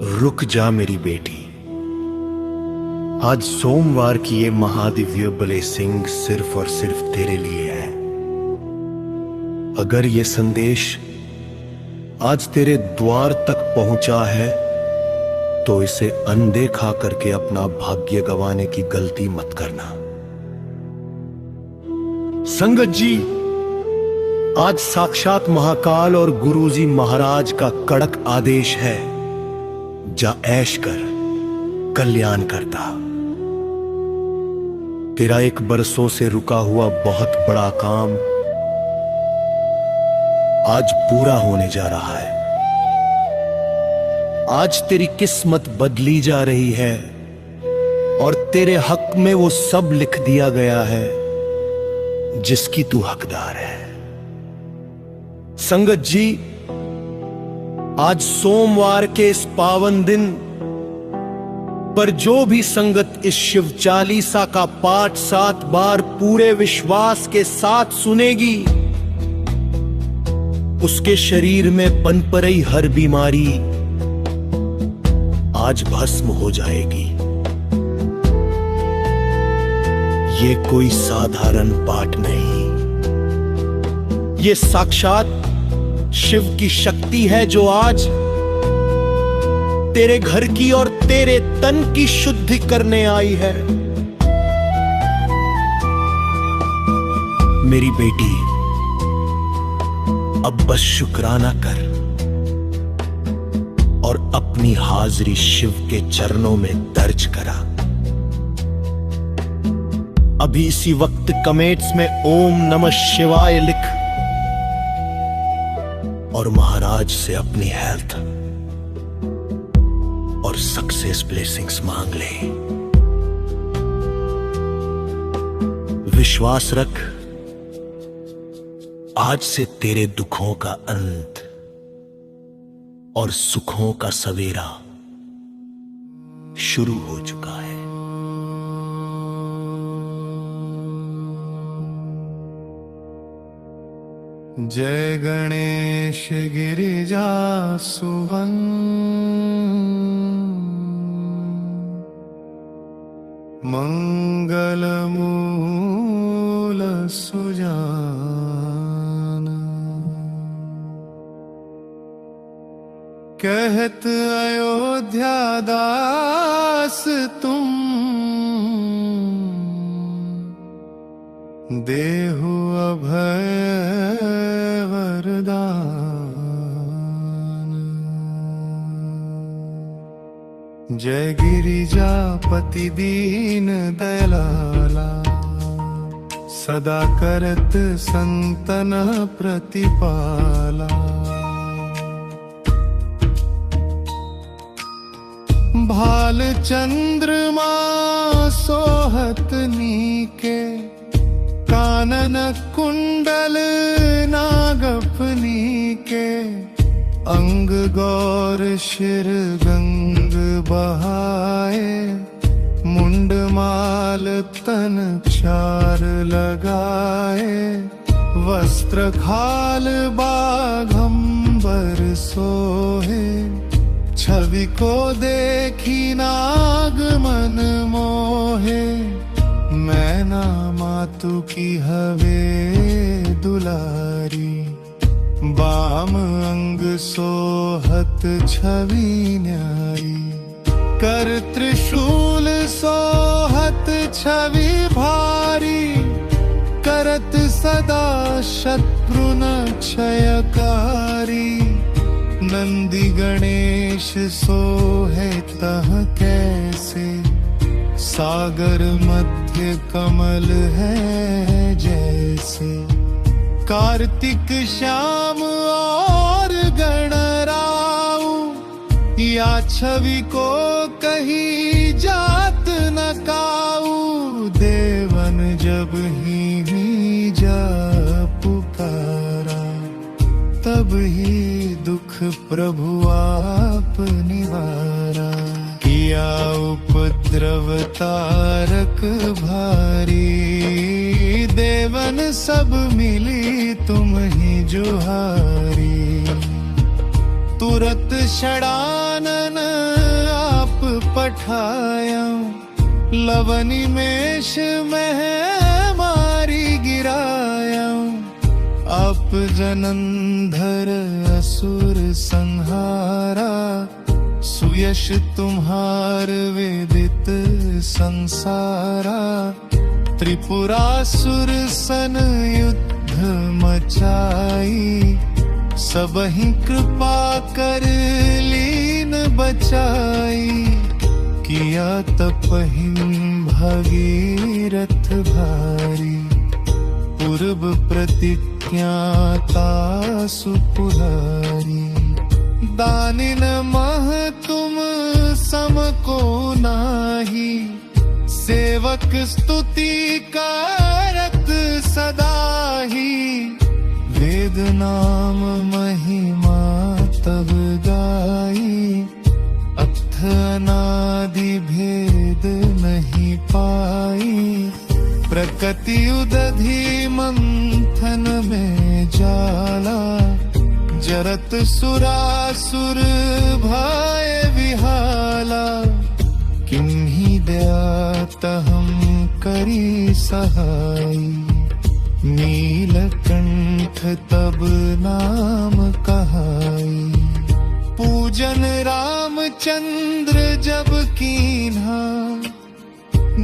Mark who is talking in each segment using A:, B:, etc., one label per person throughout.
A: रुक जा मेरी बेटी। आज सोमवार की ये महादिव्य ब्लेसिंग सिर्फ और सिर्फ तेरे लिए है। अगर ये संदेश आज तेरे द्वार तक पहुंचा है तो इसे अनदेखा करके अपना भाग्य गंवाने की गलती मत करना। संगत जी, आज साक्षात महाकाल और गुरुजी महाराज का कड़क आदेश है, जा ऐश कर, कल्याण करता। तेरा एक बरसों से रुका हुआ बहुत बड़ा काम आज पूरा होने जा रहा है। आज तेरी किस्मत बदली जा रही है और तेरे हक में वो सब लिख दिया गया है जिसकी तू हकदार है। संगत जी, आज सोमवार के इस पावन दिन पर जो भी संगत इस शिव चालीसा का पाठ 7 बार पूरे विश्वास के साथ सुनेगी, उसके शरीर में पनप रही हर बीमारी आज भस्म हो जाएगी। ये कोई साधारण पाठ नहीं, ये साक्षात शिव की शक्ति है जो आज तेरे घर की और तेरे तन की शुद्धि करने आई है। मेरी बेटी, अब बस शुक्राना कर और अपनी हाजिरी शिव के चरणों में दर्ज करा। अभी इसी वक्त कमेंट्स में ओम नमः शिवाय लिख और महाराज से अपनी हेल्थ और सक्सेस ब्लेसिंग्स मांग ले। विश्वास रख, आज से तेरे दुखों का अंत और सुखों का सवेरा शुरू हो चुका है।
B: जय गणेश गिरिजा सुवन, मंगल मूल सुजान, कहत अयोध्या दास तुम, देहु अभय वरदान। जय गिरिजापति दीन दयाला, सदा करत संतन प्रतिपाला। भाल चंद्रमा सोहत नीके, कानन कुंडल नागफनी के। अंग गौर शिर गंग बहाए, मुंड माल तन चार लगाए। वस्त्र खाल बाघंबर सोहे, छवि को देखी नाग मन मोहे। मैना मातु की हवे दुलारी, बाम अंग सोहत छवि न्यारी। कर त्रिशूल सोहत छवि भारी, करत सदा शत्रु न क्षयकारी। नंदी गणेश सोहे तह कैसे, सागर मध्य कमल है जैसे। कार्तिक श्याम और गणराऊ, या छवि को कही जात न काऊ। देवन जब ही जा पुकारा, तब ही दुख प्रभु आप निवारा। किया उपद्रव तारक भारी, देवन सब मिली तुम ही जुहारी। तुरत षडानन आप पठाया, लवनिमेष में मारी गिराया। आप जनंधर असुर संहारा, सुयश तुम्हार वेदित संसारा। त्रिपुरासुर सन युद्ध मचाई, सबहि कृपा कर लीन बचाई। किया तपहिं भगीरथ भारी, पूर्व प्रतिज्ञा तासु पुरारी। दानिन मह तुम सम को नाही, सेवक स्तुति कारत सदा ही। वेद नाम महिमा तब गाई, अथ अनादि भेद नहीं पाई। प्रकृति उदधि मंथन में जाला, जरत सुरासुर भय विहाला। किन्हीं दया तहम करी सहाई, नीलकंठ तब नाम कहाई। पूजन रामचंद्र जब कीन्हा,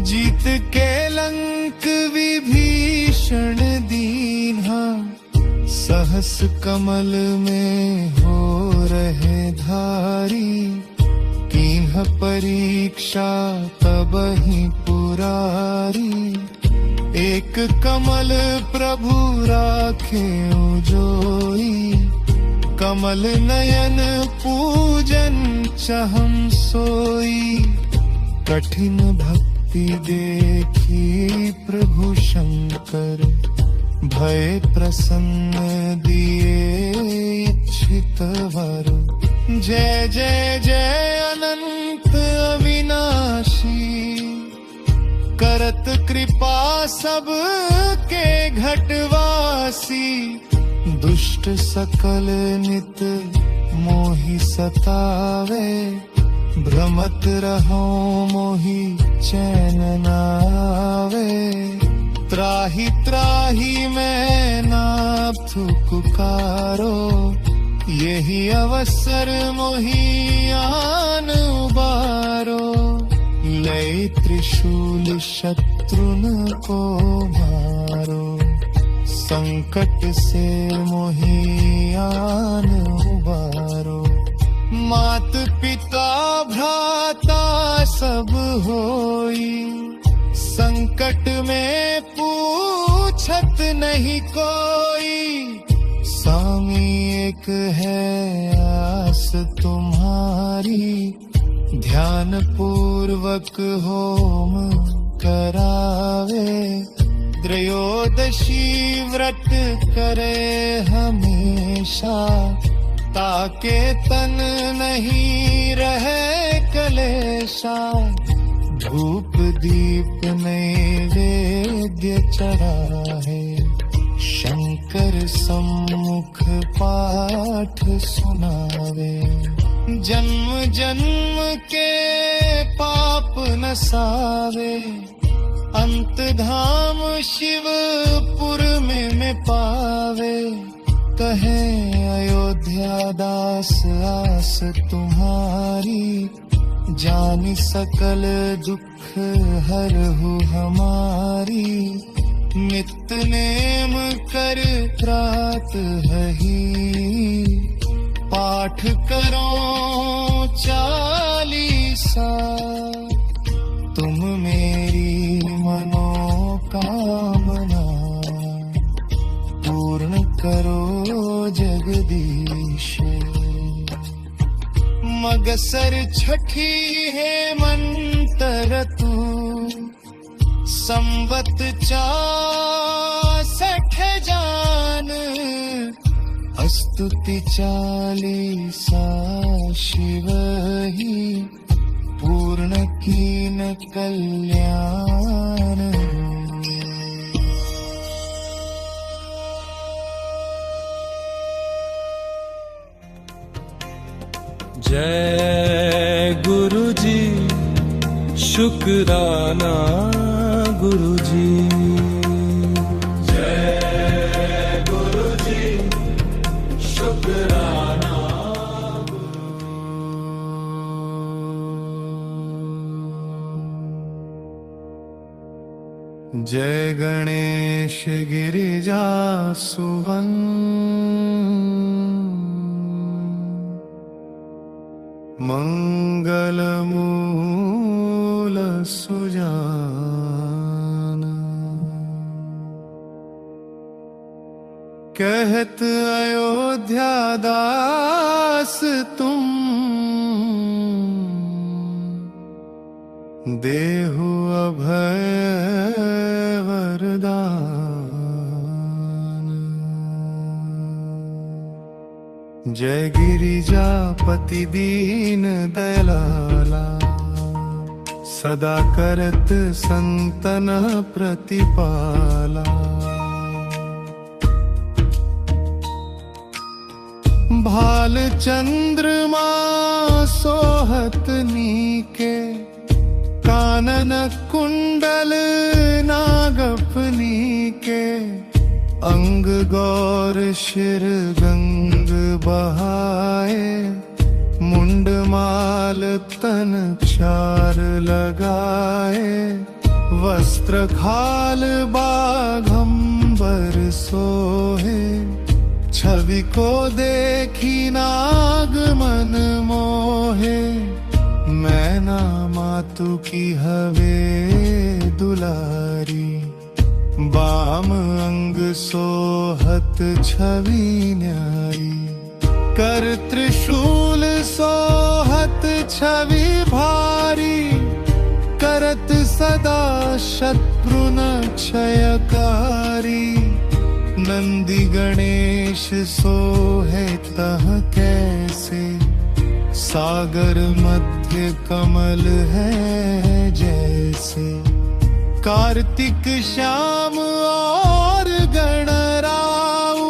B: जीत के लंक विभीषण दीन्हा। सहस कमल में हो रहे धारी, कीन्ह परीक्षा तबहि पुरारी। एक कमल प्रभु राखे जोई, कमल नयन पूजन चहम सोई। कठिन भक्ति देखी प्रभु शंकर, भय प्रसन्न दिए इच्छित वर। जय जय जय अनंत अविनाशी, करत कृपा सब के घटवासी। दुष्ट सकल नित मोहि सतावे, भ्रमत रहो मोहि चैन नावे। त्राहि त्राहि मैं नाथ पुकारो, यही अवसर मोहि आन उबारो। लय त्रिशूल शत्रुन को मारो, संकट से मोहि आन उबारो। मात पिता भ्राता सब होई, संकट में पूछत नहीं कोई। स्वामी एक है आस तुम्हारी, ध्यान पूर्वक होम करावे। त्रयोदशी व्रत करे हमेशा, ताके तन नहीं रहे कलेशा। धूप दीप नैवेद्य चढ़ाए, शंकर सम्मुख पाठ सुनावे। जन्म जन्म के पाप नसावे, अंत धाम शिवपुर में पावे। कहे अयोध्या दास आस तुम्हारी, जानी सकल दुख हरहु हमारी। नित्य नेम कर प्रात ही, पाठ करो 40 तुम मेरी मनोकामना पूर्ण करो जगदीश। मगसर छठी है मंतर तू, संवत 64 जान। स्तुति 40 शिव ही, पूर्ण कीन कल्याण।
C: जय गुरु जी, शुक्राना गुरु जी। जय गुरु जी, शुक्राना।
B: जय गणेश गिरिजा सुवन, मंगल मूल सुजान। कहत अयोध्या दास तुम, देहु अभय वरदान। जय गिरिजापति दीन दयाला, सदा करत संतन प्रतिपाला। भाल चंद्रमा सोहत नीके, कानन कुंडल नागफनी के। अंग गौर शिर गंग बहाए, मुंड माल तन चार लगाए। वस्त्र खाल बाघंबर सोहे, छवि को देखी नाग मन मोहे। मैना मातु की हवे दुलारी, बाम अंग सोहत छवि न्यारी। कर त्रिशूल सोहत छवि भारी, करत सदा शत्रु न क्षयकारी। नंदी गणेश सोहे तह कैसे, सागर मध्य कमल है जैसे। कार्तिक श्याम और गणराऊ,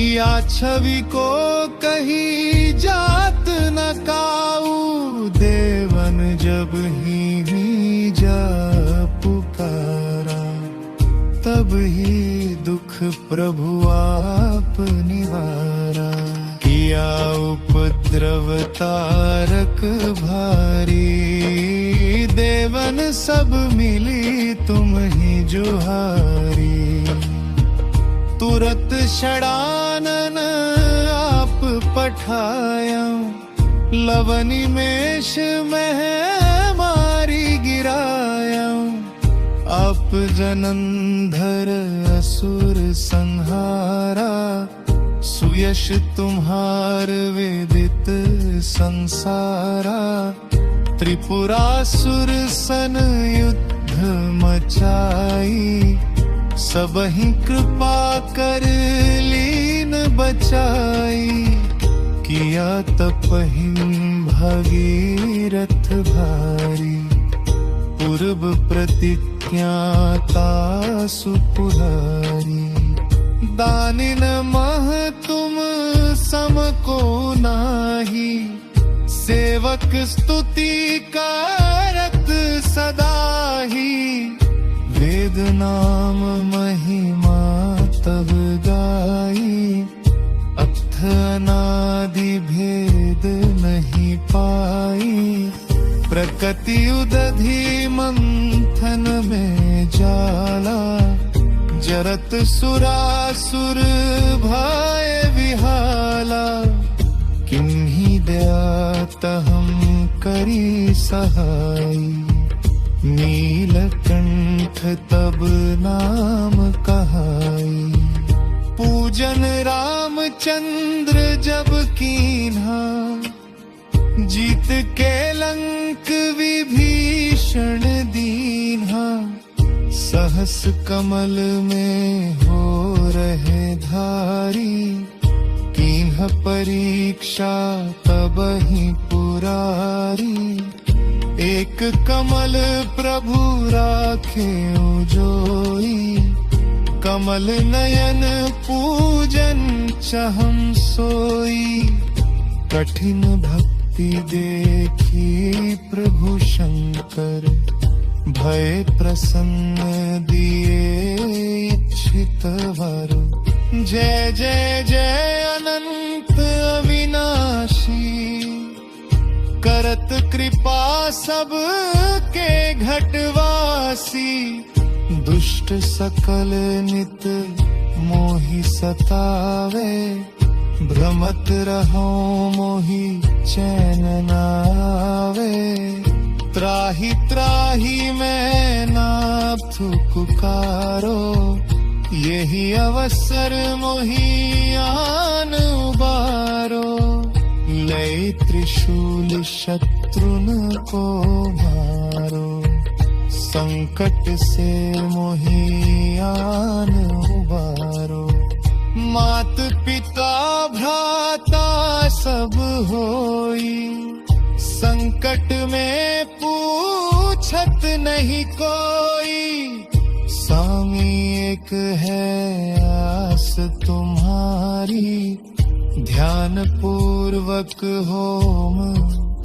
B: या छवि को कही जात न काऊ। देवन जब ही जा पुकारा, तब ही दुख प्रभु आप निवारा। किया उपद्रव तारक भारी, देवन सब मिली तुम ही जुहारी। तुरत षडानन आप पठाया, लवनी मेष मह मारी गिराया। आप जनंधर असुर संहारा, सुयश तुम्हार वेदित संसारा। त्रिपुरासुर सन युद्ध मचाई, सबहि कृपा कर लीन बचाई। किया तपहिं भगीरथ भारी, पूर्व प्रतिज्ञाता सुपुरारी। दानिन मह तुम सम को नाही, सेवक स्तुति करत सदा ही। वेद नाम महिमा तब गाई, अथ अनादि भेद नहीं पाई। प्रकृति उदधि मंथन में जाला, जरत सुरासुर भय विहाला। किन्ही दयात हम करी सहाय, नीलकंठ तब नाम कहाई। पूजन रामचंद्र जब कीन्हा, जीत के लंक विभीषण दीन्हा। सहस कमल में हो रहे धारी, कीन्ह परीक्षा तब ही पुरारी। एक कमल प्रभु राखे जोई, कमल नयन पूजन चहम सोई। कठिन भक्त भक्ति देखी प्रभु शंकर, भय प्रसन्न दिए इच्छित वर। जय जय जय अनंत अविनाशी, करत कृपा सब के घटवासी। दुष्ट सकल नित मोहि सतावे, भ्रमत रहो मोहि चैन नावे। त्राहि त्राहि मैं नाथ पुकारो, यही अवसर मोहि आन उबारो। लय त्रिशूल शत्रुन को मारो, संकट से मोहि आन उबारो। मात पिता भ्राता सब होई, संकट में पूछत नहीं कोई। स्वामी एक है आस तुम्हारी, ध्यान पूर्वक होम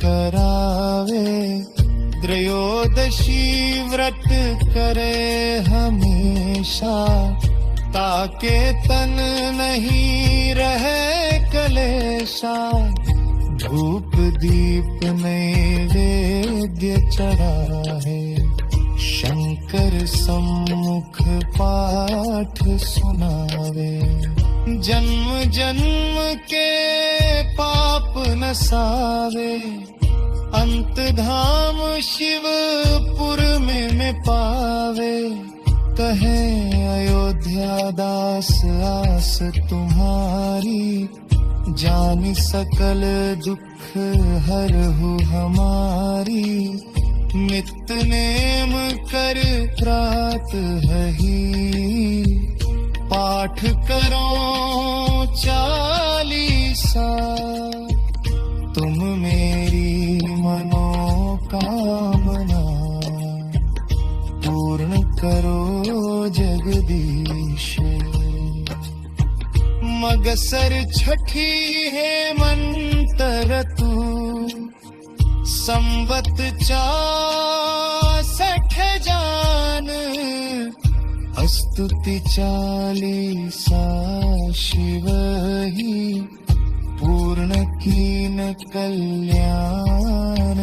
B: करावे। त्रयोदशी व्रत करे हमेशा, ताके तन नहीं रहे कलेशा। धूप दीप नैवेद्य चढ़ाए, शंकर सम्मुख पाठ सुनावे। जन्म जन्म के पाप नसावे, अंत धाम शिवपुर में पावे। कहे अयोध्या दास आस तुम्हारी, जानि सकल दुख हरहु हमारी। नित्य नेम कर प्रात ही, पाठ करो 40 तुम मेरी मनोकामना पूर्ण करो जगदीश। मगसर छठी है मंतर तू, संवत 64 जान। स्तुति 40 शिव ही, पूर्ण कीन कल्याण।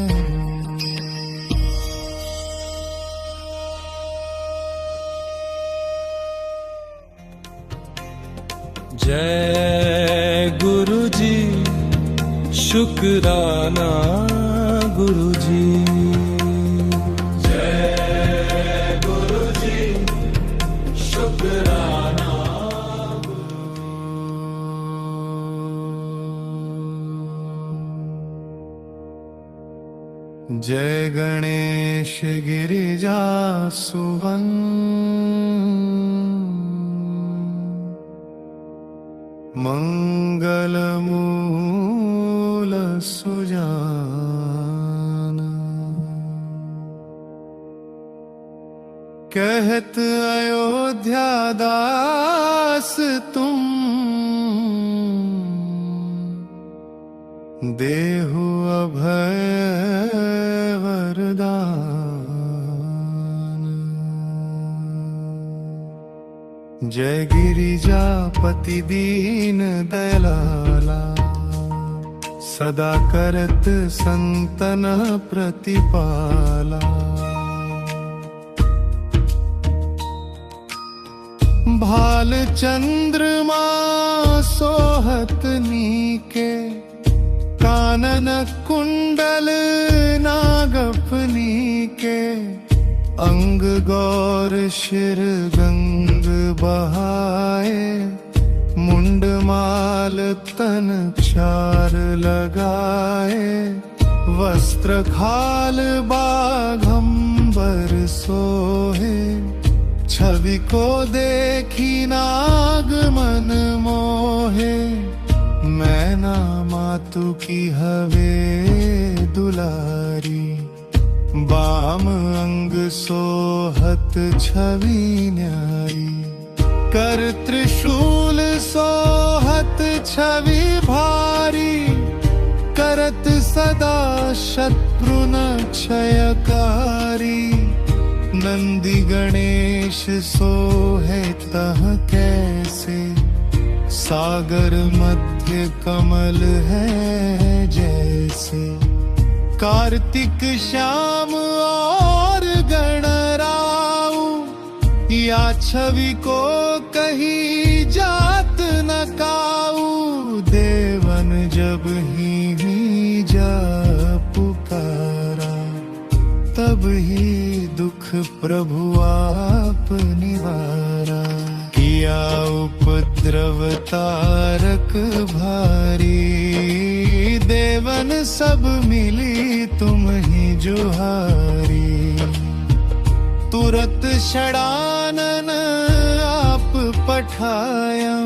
C: जय गुरु जी, शुक्राना गुरु जी। जय गुरु जी, शुक्राना।
B: जय गणेश गिरिजा सुवन, मंगल मूल सुजान। कहत अयोध्या दास तुम, देहु अभय वरदान। जय गिरिजापति दीन दयाला, सदा करत संतन प्रतिपाला। भाल चंद्रमा सोहत नीके, कानन कुंडल नागफनी के। अंग गौर शिर गंग बहाए, मुंड माल तन 4 लगाए। वस्त्र खाल बाघंबर सोहे, छवि को देखी नाग मन मोहे। मैना मातु की हवे दुलारी, बाम अंग सोहत छवि न्यारी। कर त्रिशूल सोहत छवि भारी, करत सदा शत्रुनक्षयकारी नंदी गणेश सोहे तह कैसे सागर मध्य कमल है जैसे कार्तिक श्याम और गणराऊ या छवि को कहीं जात न काऊ देवन जब ही जा पुकारा तब ही दुख प्रभु आप निवारा किया उपद्रव तारक भारी देवन सब मिली तुम ही जुहारी तुरत षडानन आप पठाया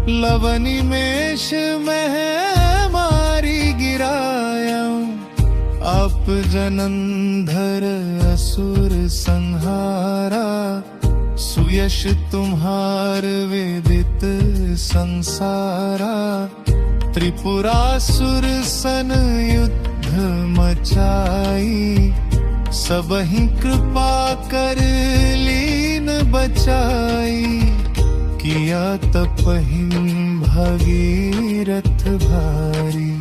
B: लवनी मेष में मारी गिराया आप जनंधर असुर संहारा सुयश तुम्हार वेदित संसारा त्रिपुरासुर सन युद्ध मचाई सबहि कृपा कर लीन बचाई किया तपहिं भगीरथ भारी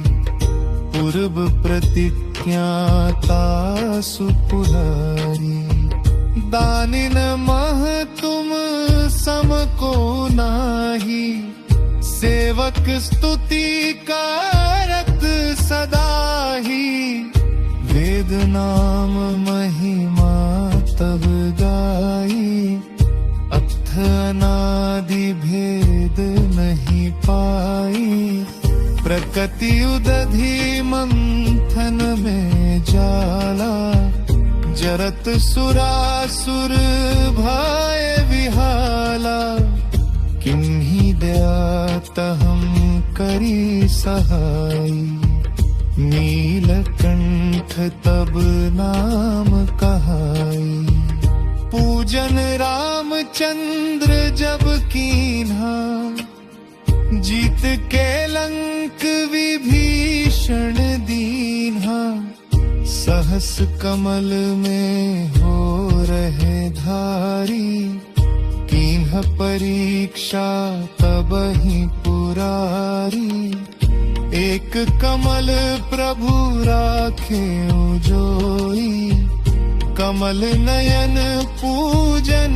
B: पूर्व प्रतिज्ञाता सुपुरारी दानिन मह तुम सम को नाही सेवक स्तुति कारत सदा ही वेद नाम महिमा तब गाई अथ अनादि भेद नहीं पाई प्रकृति उदधि मंथन में जाला जरत सुरासुर भय विहाला किन्हीं दयात हम करी सहाई नीलकंठ तब नाम कहाई पूजन रामचंद्र जब कीन्हा जीत के लंक विभीषण दीन्हा सहस कमल में हो रहे धारी कीन्ह परीक्षा तब ही पुरारी एक कमल प्रभु राखे जोई कमल नयन पूजन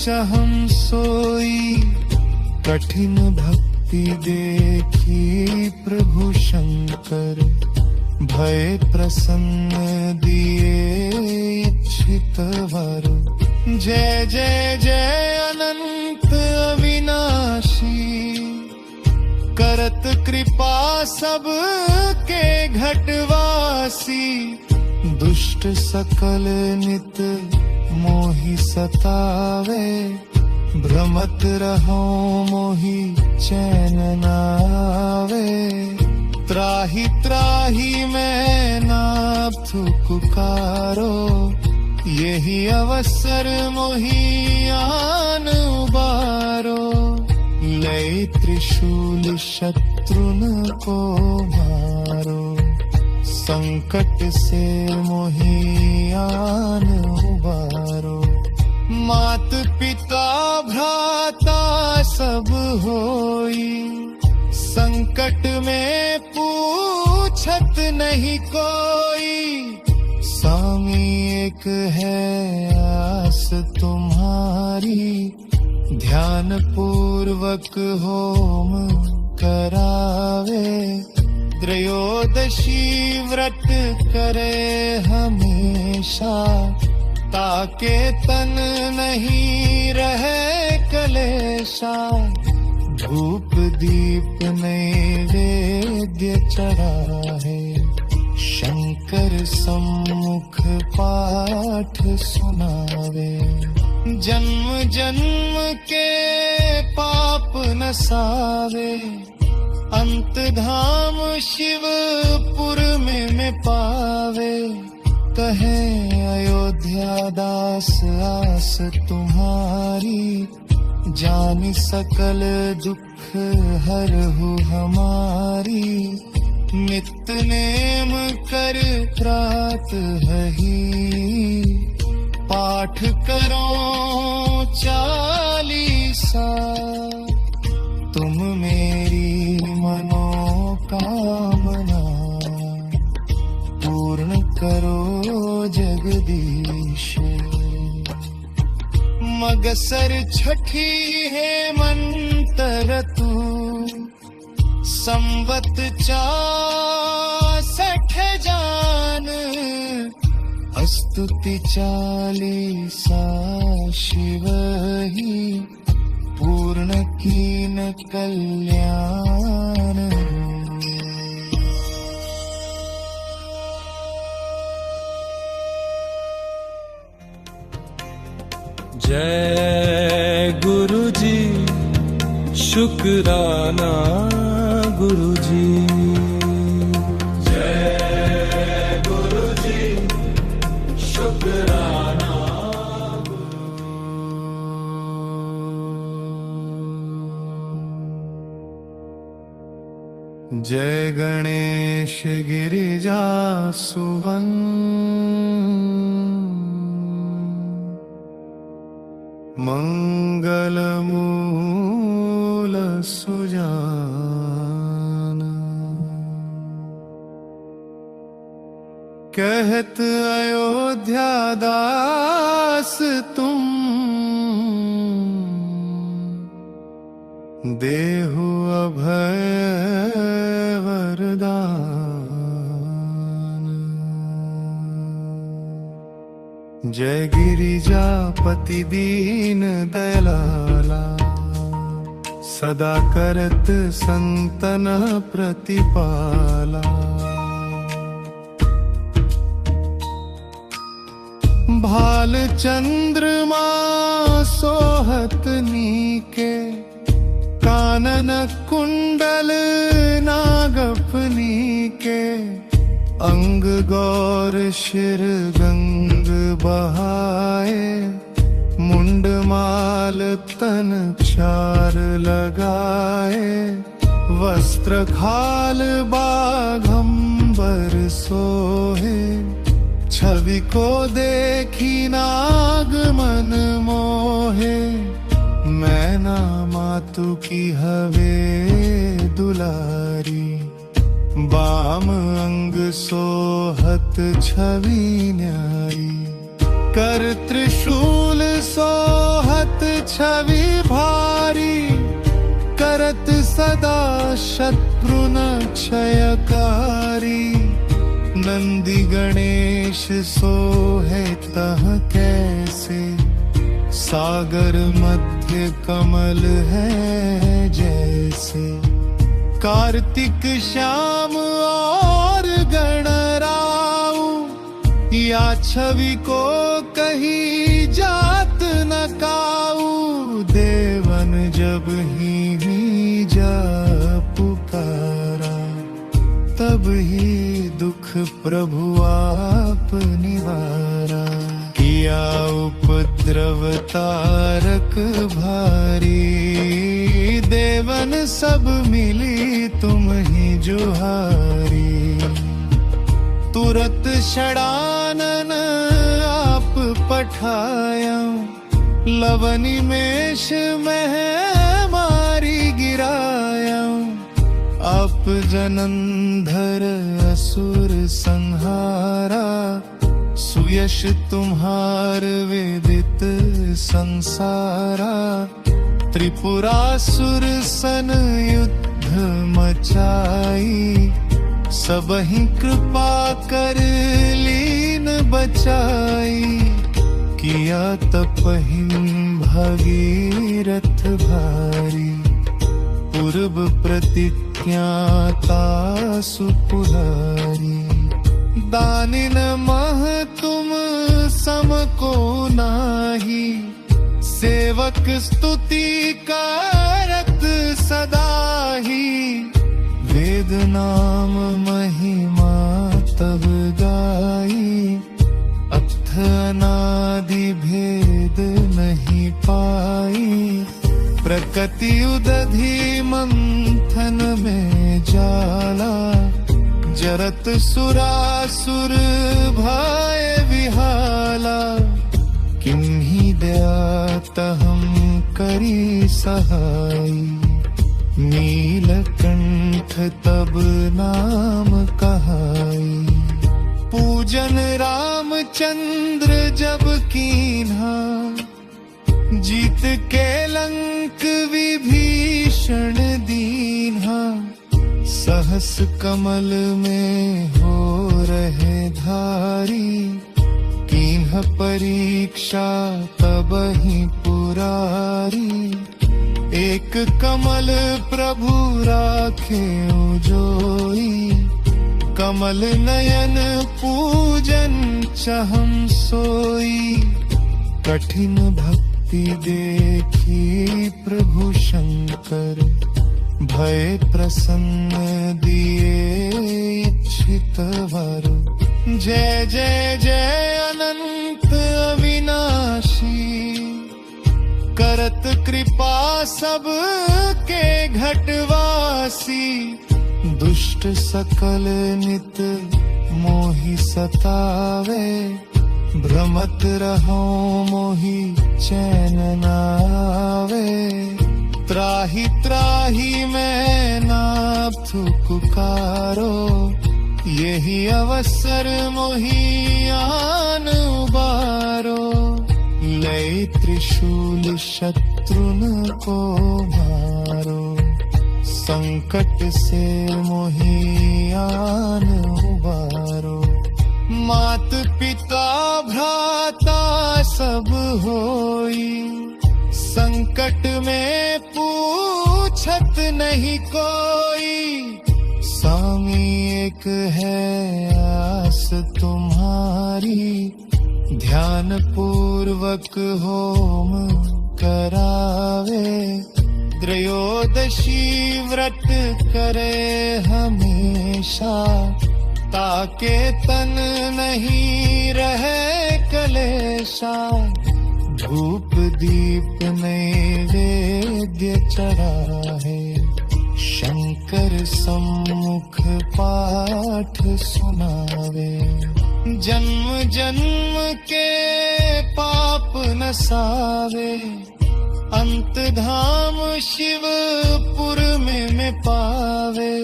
B: चहम सोई कठिन भक्ति देखी प्रभु शंकर भय प्रसन्न दिए इच्छित वर जय जय जय अनंत अविनाशी करत कृपा सब के घटवासी दुष्ट सकल नित मोहि सतावे भ्रमत रहो मोहि चैन नावे त्राहि त्राहि मैं नाथ पुकारो यही अवसर मोहि आन उबारो लय त्रिशूल शत्रुन को मारो संकट से मोहि आन उबारो मात पिता भ्राता सब होई संकट में पूछत नहीं कोई स्वामी एक है आस तुम्हारी ध्यान पूर्वक होम करावे त्रयोदशी व्रत करे हमेशा ताके तन नहीं रहे कलेशा धूप दीप नैवेद्य चढ़ाए शंकर सम्मुख पाठ सुनावे जन्म जन्म के पाप नसावे अंत धाम शिवपुर में पावे कहे अयोध्या दास आस तुम्हारी जानि सकल दुख हरहु हमारी नित्य नेम कर रात ही पाठ करो 40 तुम मेरी मनोकामना पूर्ण करो जगदीश। मगसर छठी है मंतर तू संवत 64 जान स्तुति 40 शिव ही पूर्ण कीन कल्याण।
C: जय गुरु जी, शुक्राना गुरु जी। जय गुरु जी, शुक्राना।
B: जय गणेश गिरिजा सुवन, मंगल मूल सुजान। कहत अयोध्या दास तुम देहु अभय वरदान। जय गिरिजापति दीन दयाला, सदा करत संतन प्रतिपाला। भाल चंद्रमा सोहत नीके, कानन कुंडल नागफनी के। अंग गौर शिर गंग बहाए, मुंड माल तन 4 लगाए। वस्त्र खाल बाघंबर सोहे, छवि को देखी नाग मन मोहे। मैना मातु की हवे दुलारी, बाम अंग सोहत छवि न्यारी। कर त्रिशूल सोहत छवि भारी, करत सदा शत्रु न क्षयकारी। नंदी गणेश सोहे तह कैसे, सागर मध्य कमल है जैसे। कार्तिक श्याम और गणराऊ, या छवि को कही जात न काऊ। देवन जब ही जा पुकारा, तब ही दुख प्रभु आप निवारा। किया उपद्रव तारक भारी, देवन सब मिली तुम ही जुहारी। तुरत षडानन आप पठाया, लवनी मेष में मारी गिराया। आप जनंधर असुर संहारा, सुयश तुम्हार वेदित संसारा। त्रिपुरासुर सन युद्ध मचाई, सबहि कृपा कर लीन बचाई। किया तपहिं भगीरथ भारी, पूर्व प्रतिज्ञाता सुपुरारी। दानिन मह तुम सम को नाही, सेवक स्तुति करत सदा ही। वेद नाम महिमा तब गाई, अथ अनादि भेद नहीं पाई। प्रकृति उदधि मंथन में जाला, जरत सुरासुर भय विहाला, किन्हीं दया तहम करी सहाय। नीलकंठ तब नाम कहाई, पूजन रामचंद्र जब कीन्हा। जीत के लंक विभीषण दीन्हा, सहस कमल में हो रहे धारी। कीन्ह परीक्षा तबहि पुरारी, एक कमल प्रभु राखे जोई। कमल नयन पूजन चहम सोई, कठिन भक्ति देखी प्रभु शंकर। भय प्रसन्न दिए इच्छित वर। जय जय जय अनंत अविनाशी, करत कृपा सब के घटवासी। दुष्ट सकल नित मोहि सतावे, भ्रमत रहो मोहि चैन नावे। त्राहि त्राहि मैं नाथ पुकारो, यही अवसर मोहि आन उबारो। लय त्रिशूल शत्रुन को मारो, संकट से मोहि आन उबारो। मात पिता भ्राता सब होई, संकट में पूछत नहीं कोई। स्वामी एक है आस तुम्हारी, ध्यान पूर्वक होम करावे। त्रयोदशी व्रत करे हमेशा, ताके तन नहीं रहे कलेशा। धूप दीप नैवेद्य चढ़ाए, शंकर सम्मुख पाठ सुनावे। जन्म जन्म के पाप नसावे, अंत धाम शिवपुर में पावे।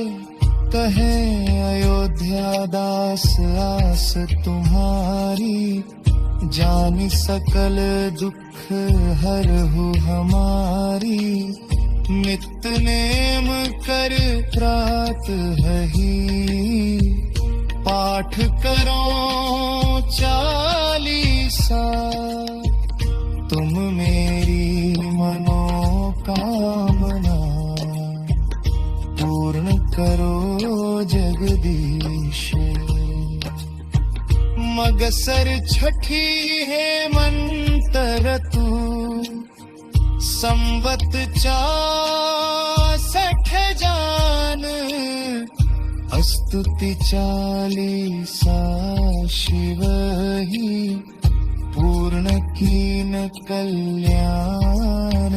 B: कहे अयोध्या दास आस तुम्हारी, जानि सकल दुख हरहु हमारी। नित्य नेम कर प्रात ही, पाठ करो 40 तुम मेरी मनोकामना पूर्ण करो जगदीश। मगसर छठी है मंतर तू, संवत 64 जान। स्तुति 40 शिव ही, पूर्ण कीन कल्याण।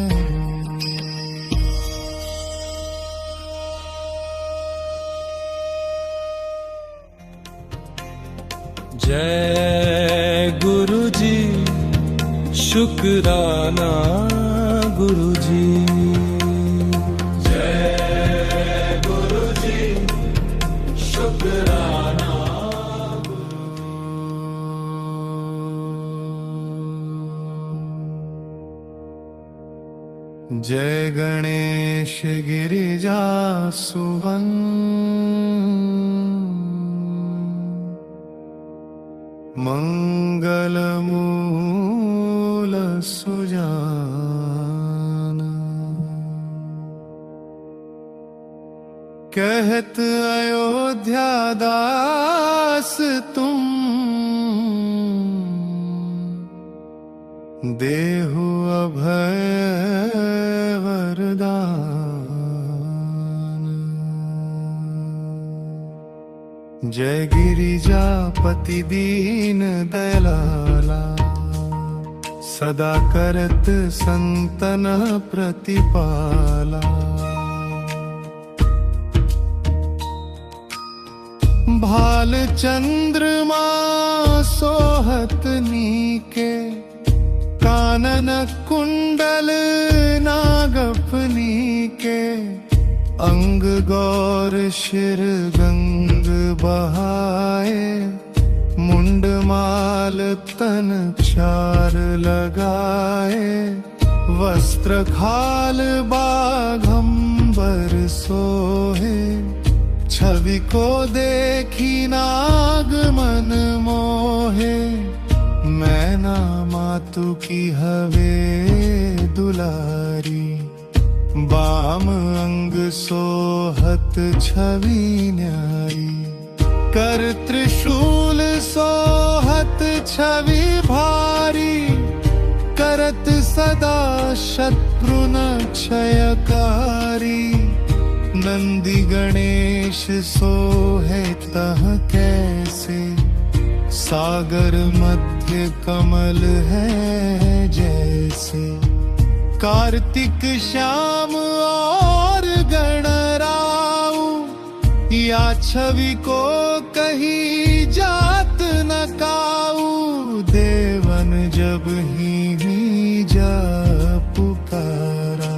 C: जय गुरु जी, शुक्राना गुरु जी। जय गुरु जी, शुक्राना।
B: जय गणेश गिरिजा सुवन, मंगल मूल सुजान। कहत अयोध्या दास तुम, देहु अभय वरदान। जय गिरिजापति दीन दयाला, सदा करत संतन प्रतिपाला। भाल चंद्रमा सोहत नीके, कानन कुंडल नागफनी के, अंग गौर शिर गंग बहाए, मुंड माल तन चार लगाए, वस्त्र खाल बाघंबर सोहे, छवि को देखी नाग मन मोहे, मैना मातु की हवे दुलारी, बाम अंग सोहत छवि न्यारी, कर त्रिशूल सोहत छवि भारी, करत सदा शत्रु न क्षयकारी, नंदी गणेश सोहे तह कैसे, सागर मध्य कमल है जैसे, कार्तिक श्याम और गणराऊ, या छवि को कही जात न काऊ, देवन जब ही जा पुकारा,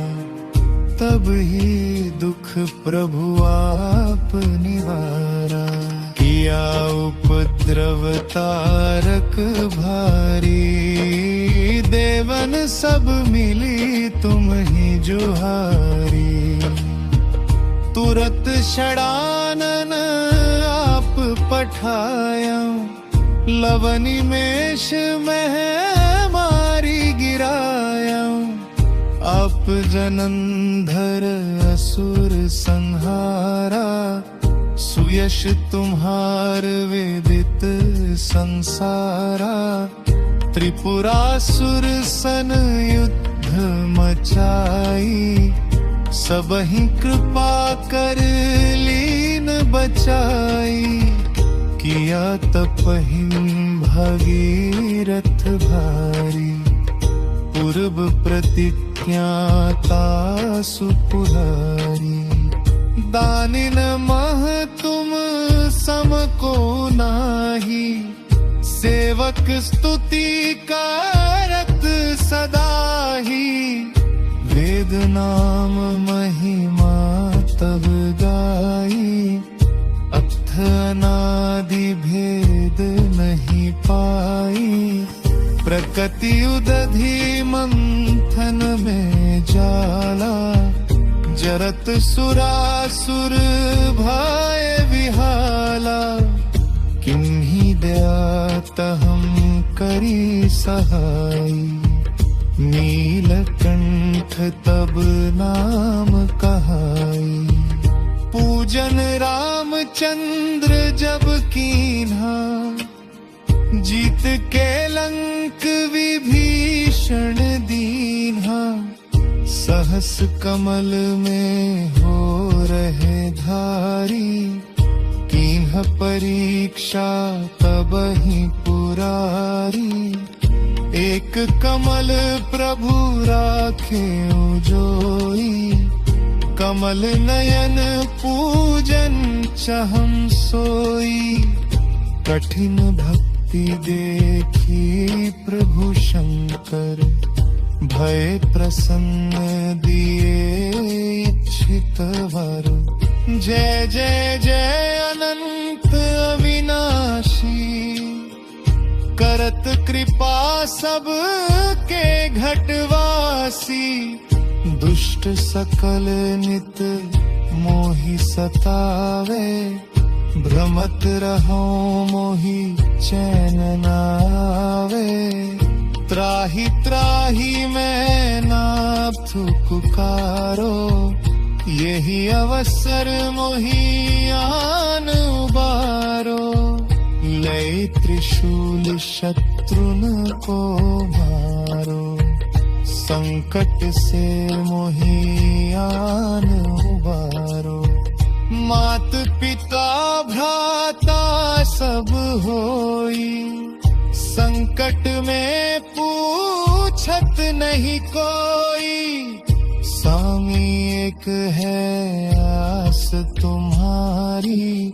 B: तब ही दुख प्रभु आप निवारा, किया उपद्रव तारक भारी, देवन सब मिली तुम ही जुहारी, तुरत षडानन आप पठाया, लवनी मेष में मारी गिराया, आप जनंधर असुर संहारा, सुयश तुम्हार वेदित संसारा, त्रिपुरासुर सन युद्ध मचाई, सबहि कृपा कर लीन बचाई, किया तपहिं भगीरथ भारी, पूर्व प्रतिज्ञाता सुपुहारी, दानिन मह तुम सम को नाही, सेवक स्तुति करत सदा ही, वेद नाम महिमा तब गाई, अथ अनादि भेद नहीं पाई, प्रकृति उदधि मंथन में जाला, जरत सुरासुर भय विहाला, किन्हीं दया तहम करी सहाई, नीलकंठ तब नाम कहाई, पूजन रामचंद्र जब कीन्हा, जीत के लंक विभीषण दीन्हा, सहस कमल में हो रहे धारी, कीन्ह परीक्षा तब ही पुरारी, एक कमल प्रभु राखे जोई, कमल नयन पूजन चहम सोई, कठिन भक्ति देखी प्रभु शंकर, भय प्रसन्न दिए इच्छित वर, जय जय जय अनंत अविनाशी, करत कृपा सब के घटवासी, दुष्ट सकल नित मोहि सतावे, भ्रमत रहो मोहि चैन नावे, त्राहि त्राहि मैं नाथ पुकारो, यही अवसर मोहि आन उबारो, लय त्रिशूल शत्रुन को मारो, संकट से मोहि आन उबारो, मात पिता भ्राता सब होई, संकट में पूछत नहीं कोई, स्वामी एक है आस तुम्हारी,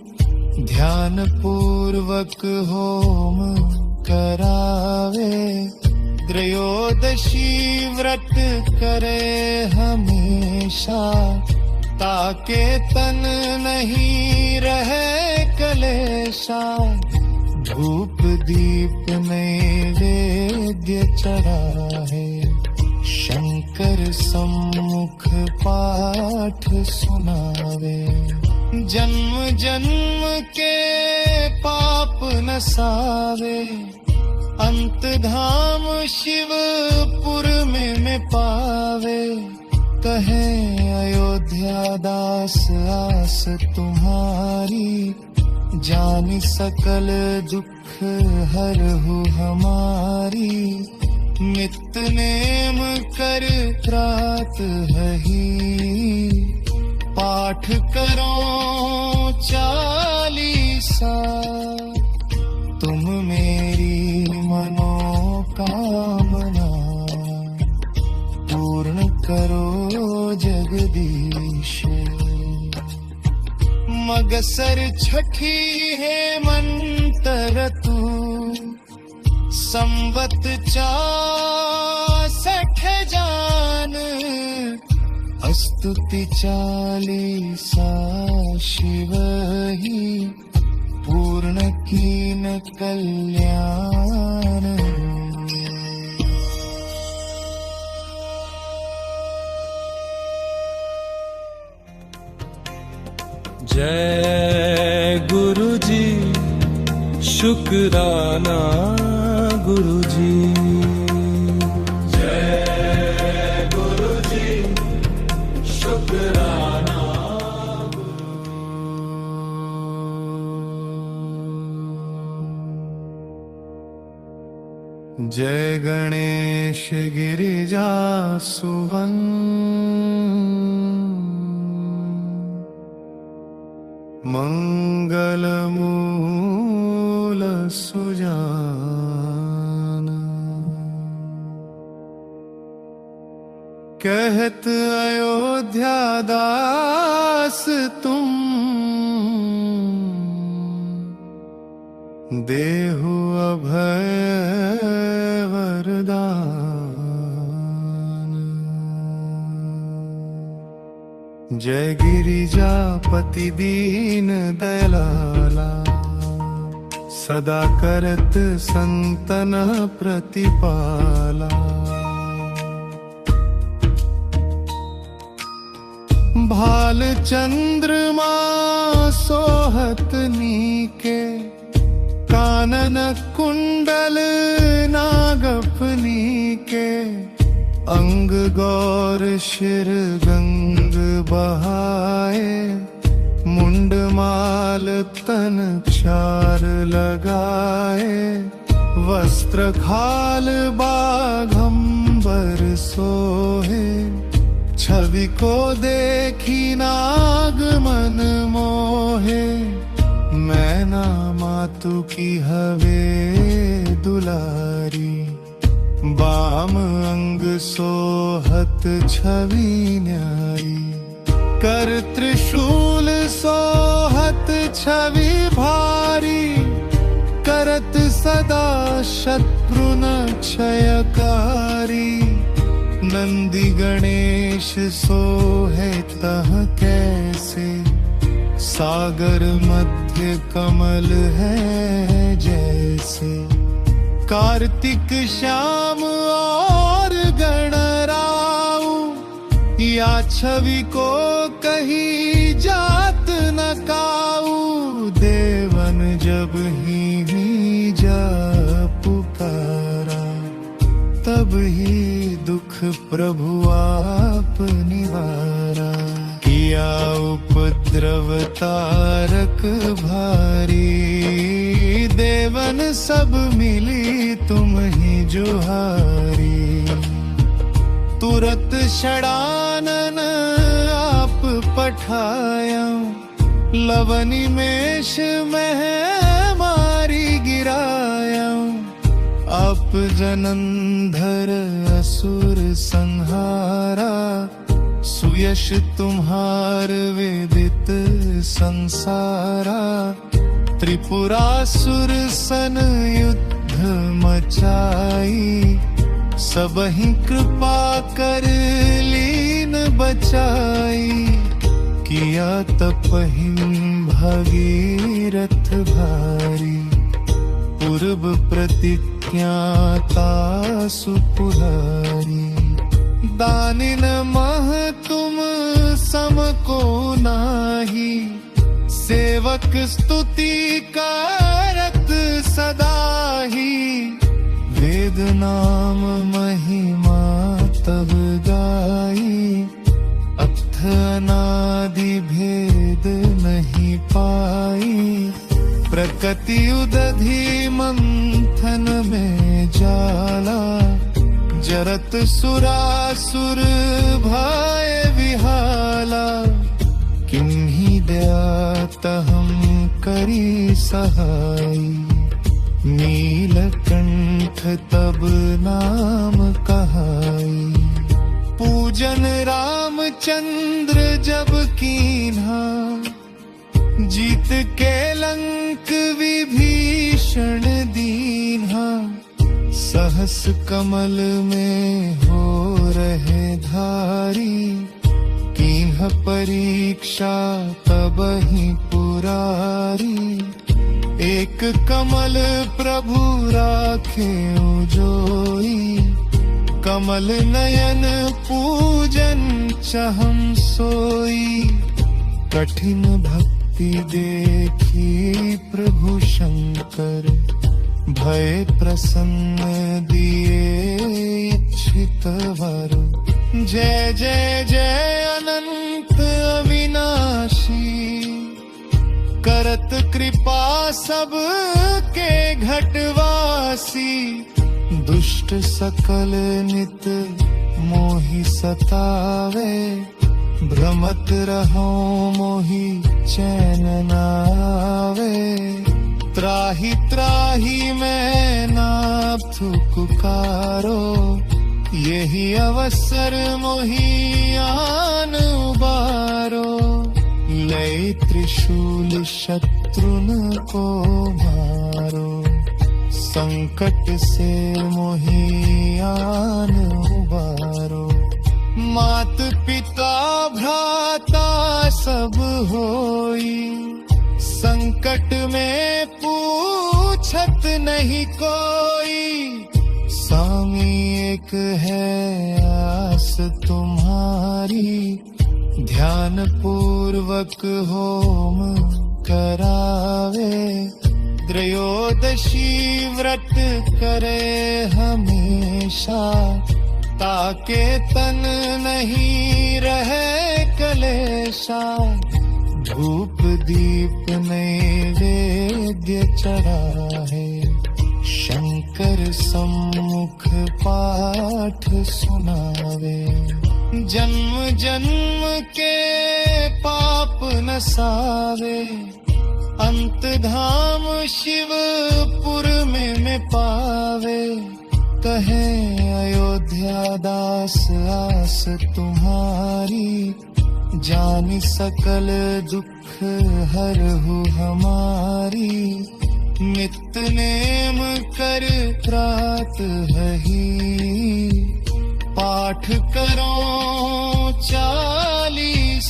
B: ध्यान पूर्वक होम करावे, त्रयोदशी व्रत करे हमेशा, ताके तन नहीं रहे कलेशा। धूप दीप नैवेद्य चढ़ाए, शंकर सम्मुख पाठ सुनावे। जन्म जन्म के पाप नसावे, अंत धाम शिवपुर में पावे। कहे अयोध्या दास आस तुम्हारी, जानी सकल दुख हरहु हमारी। नित्य नेम कर रात ही, पाठ करो 40 तुम मेरी मनोकामना पूर्ण करो जगदीश। मगसर छठी है मंतर तू, संवत 64 जान। स्तुति 40 शिव ही, पूर्ण कीन कल्याण।
C: जय गुरु जी, शुक्राना गुरु जी। जय गुरु जी, शुक्राना।
B: जय गणेश गिरिजा सुवन, मंगल मूल सुजान। कहत अयोध्या दास तुम, देहु अभय वरदान। जय गिरिजापति दीन दयाला, सदा करत संतन प्रतिपाला। भाल चंद्रमा सोहत नीके, कानन कुंडल नागफनी के। अंग गौर शिर गंग बहाए, मुंड माल तन 4 लगाए। वस्त्र खाल बाघंबर सोहे, छवि को देखी नाग मन मोहे। मैना मातु की हवे दुलारी, बाम अंग सोहत छवि न्यारी। कर त्रिशूल सोहत छवि भारी, करत सदा शत्रु न क्षयकारी। नंदी गणेश सोहे तह कैसे, सागर मध्य कमल है जैसे। कार्तिक श्याम और गणराऊ, या छवि को कही जात न काऊ। देवन जब ही जा पुकारा, तब ही दुख प्रभु आप निवारा। किया उपद्रव तारक भारी, देवन सब मिली तुम ही जुहारी। तुरत षडानन आप पठाया, लवनी मेष में मारी गिराया। आप जनंधर असुर संहारा, सुयश तुम्हार वेदित संसारा, त्रिपुरासुर सन युद्ध मचाई, सबहि कृपा कर लीन बचाई, किया तपहिं भगीरथ भारी, पूर्व प्रतिज्ञाता सुपुरारी, दानिन मह तुम सम को नाही, सेवक स्तुति कारत सदा ही, वेद नाम महिमा तब गाई, अथ अनादि भेद नहीं पाई, प्रकृति उदधि मंथन में जाला, जरत सुरासुर भय विहाला, किन्हीं दया तहम करी सहाई, नीलकंठ तब नाम कहाई, पूजन रामचंद्र जब कीन्हा, जीत के लंक विभीषण दीन्हा, सहस कमल में हो रहे धारी, कीन्ह परीक्षा तबहि पुरारी, एक कमल प्रभु राखे जोई, कमल नयन पूजन चहम सोई, कठिन भक्ति देखी प्रभु शंकर, भय प्रसन्न दिए इच्छित वर, जय जय जय अनंत अविनाशी, करत कृपा सब के घटवासी, दुष्ट सकल नित मोहि सतावे, भ्रमत रहो मोहि चैन नावे, त्राहि त्राहि मैं नाथ पुकारो, यही अवसर मोहि आन उबारो, लय त्रिशूल शत्रुन को मारो, संकट से मोहि आन उबारो, मात पिता भ्राता सब होई, संकट में पूछत नहीं कोई, स्वामी एक है आस तुम्हारी, ध्यान पूर्वक होम करावे, त्रयोदशी व्रत करे हमेशा, ताके तन नहीं रहे कलेशा, धूप दीप नैवेद्य चढ़ाए, शंकर सम्मुख पाठ सुनावे, जन्म जन्म के पाप नसावे, अंत धाम शिवपुर में पावे, कहे अयोध्या दास आस तुम्हारी, जानी सकल दुख हरहु हमारी, नित्य नेम कर प्रात ही, पाठ करो 40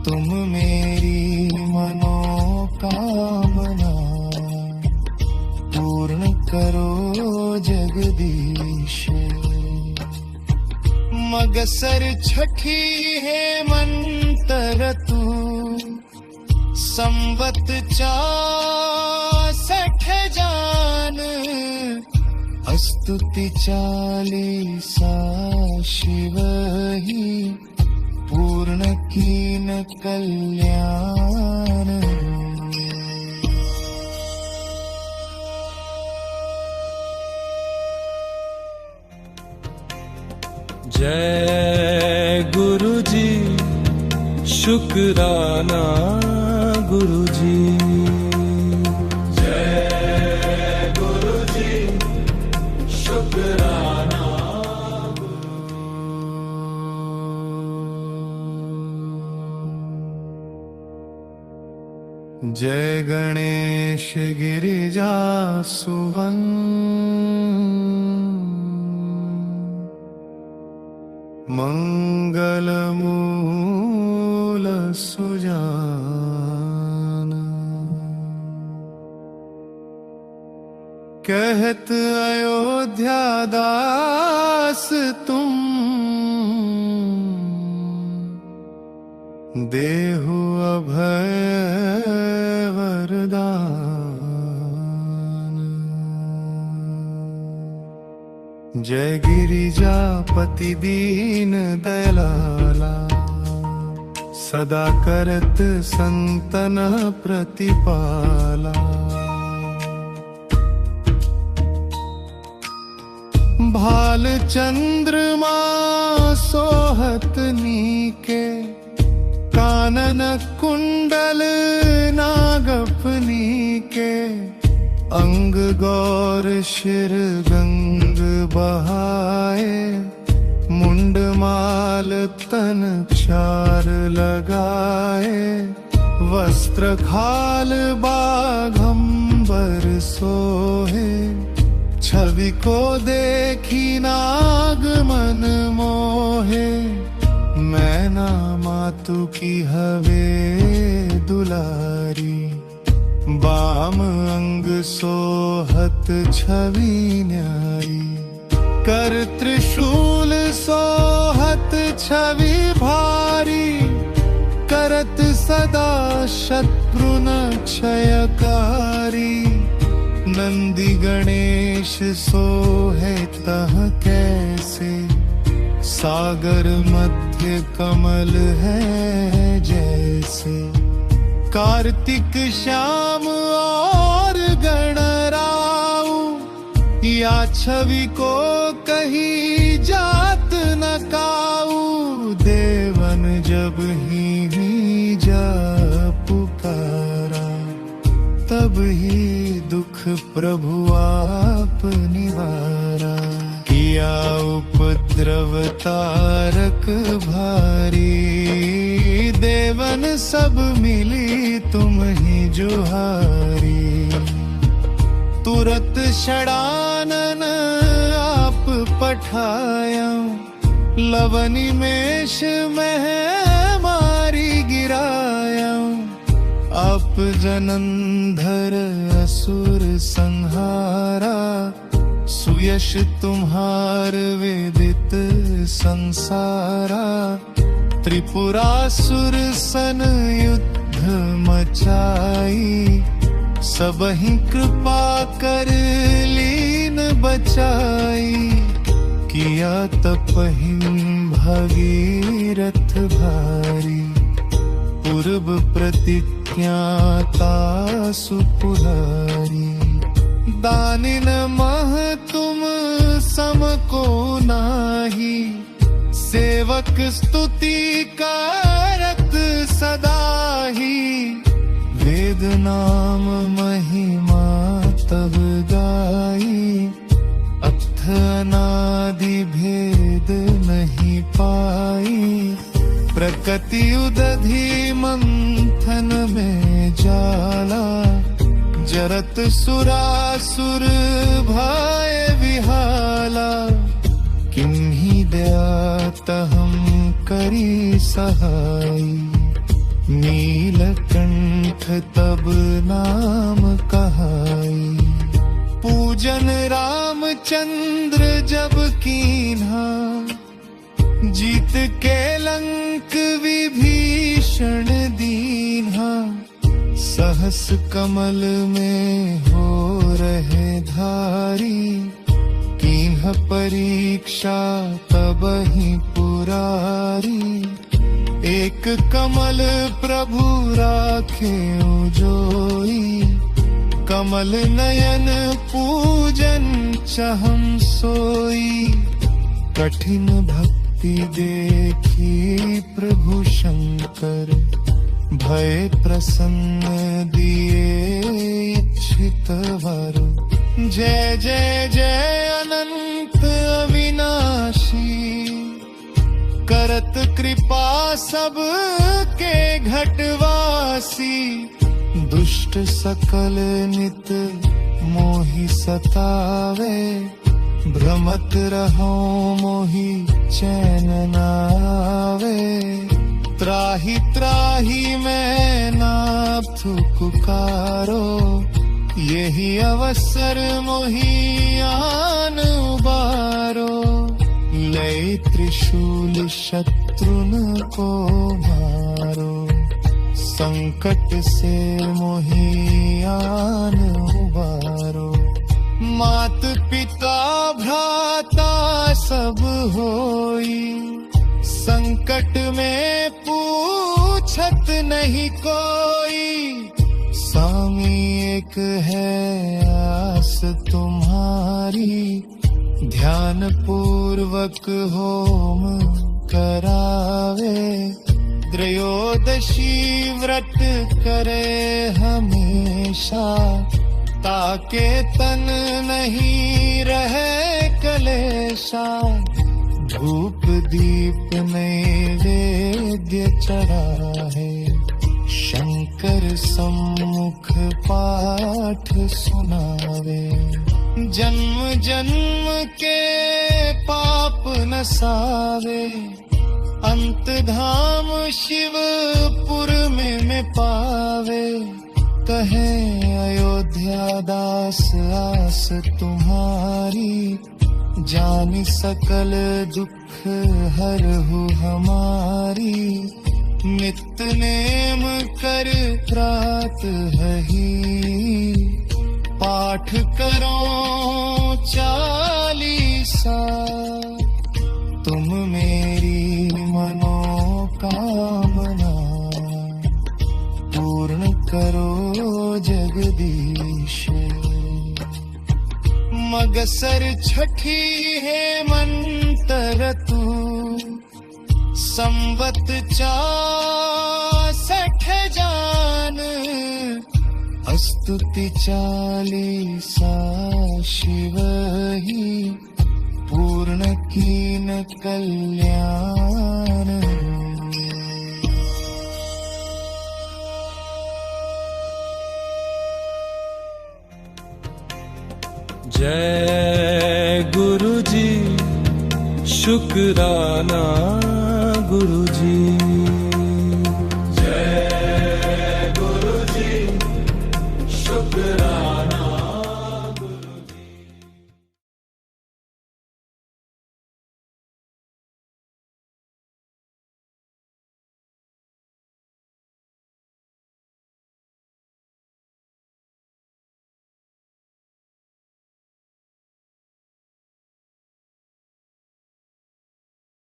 B: तुम मेरी मनोकामना, पूर्ण करो जगदीश, मगसर छठी है मंतर तू, संवत 64 जान, स्तुति 40 शिव ही, पूर्ण कीन कल्याण।
C: जय गुरु जी, शुक्राना गुरु जी। जय गुरु जी, शुक्राना गुरु।
B: जय गणेश गिरिजा सुवन मंगल मूल सुजान। कहत अयोध्या दास तुम देहु अभय वरदान। जय गिरिजापति दीन दयाला सदा करत संतन प्रतिपाला। भाल चंद्रमा सोहत नीके कानन कुंडल नागफनी के। अंग गौर शिर गंग बहाए मुंड माल तन चार लगाए। वस्त्र खाल बाघंबर सोहे छवि को देखी नाग मन मोहे। मैना मातु की हवे दुलारी बाम अंग सोहत छवि न्यारी। कर त्रिशूल सोहत छवि भारी करत सदा शत्रु न क्षयकारी। नंदी गणेश सोहे तह कैसे सागर मध्य कमल है जैसे। कार्तिक श्याम और गणराऊ या छवि को कही जात न काऊ। देवन जब ही जा पुकारा तब ही दुख प्रभु आप निवारा। किया उपद्रव तारक भारी देवन सब मिली तुम ही जुहारी। तुरत षडानन आप पठाया लवनी मेष में मारी गिराया। आप जनंधर असुर संहारा सुयश तुम्हार वेदित संसारा। त्रिपुरासुर सन युद्ध मचाई सबहि कृपा कर लीन बचाई। किया तपहिं भगीरथ भारी पूर्व प्रतिज्ञाता सुपुरारी। दानिन मह तुम सम को नाही सेवक स्तुति करत सदा ही। वेद नाम महिमा तब गाई अथ अनादि भेद नहीं पाई। प्रकृति उदधि मंथन में जाला जरत सुरासुर भय विहाला। किन्हीं दया तहम करी सहाई नीलकंठ तब नाम कहाई। पूजन रामचंद्र जब कीन्हा जीत के लंक विभीषण दीन्हा। सहस कमल में हो रहे धारी कीन्ह परीक्षा तब ही पुरारी। एक कमल प्रभु राखे जोई कमल नयन पूजन चहम सोई। कठिन भक्ति देखी प्रभु शंकर भय प्रसन्न दिए इच्छित वर। जय जय जय अनंत अविनाशी करत कृपा सब के घटवासी। दुष्ट दुष्ट सकल नित मोहि सतावे, भ्रमत रहो मोहि चैन नावे। त्राहि त्राहि मैं नाथ पुकारो, यही अवसर मोहि आन उबारो। लय त्रिशूल शत्रुन को मारो, संकट से मोहि आन उबारो। मात पिता भ्राता सब होई, संकट में पूछत नहीं कोई। स्वामी एक है आस तुम्हारी, ध्यान पूर्वक होम करावे। त्रयोदशी व्रत करे हमेशा, ताके तन नहीं रहे कलेशा। धूप दीप नैवेद्य चढ़ाए, शंकर सम्मुख पाठ सुनावे। जन्म जन्म के पाप नसावे, अंत धाम शिवपुर में पावे। कहे अयोध्या दास आस तुम्हारी, जानी सकल दुख हरहु हमारी। नित्य नेम कर प्रात ही, पाठ करो 40 तुम मेरी मनोकामना पूर्ण करो जगदीश। मगसर छठी है मंतर तू, संवत 64 जान। स्तुति 40 शिव ही, पूर्ण कीन कल्याण।
C: जय गुरु जी, शुक्राना गुरु जी।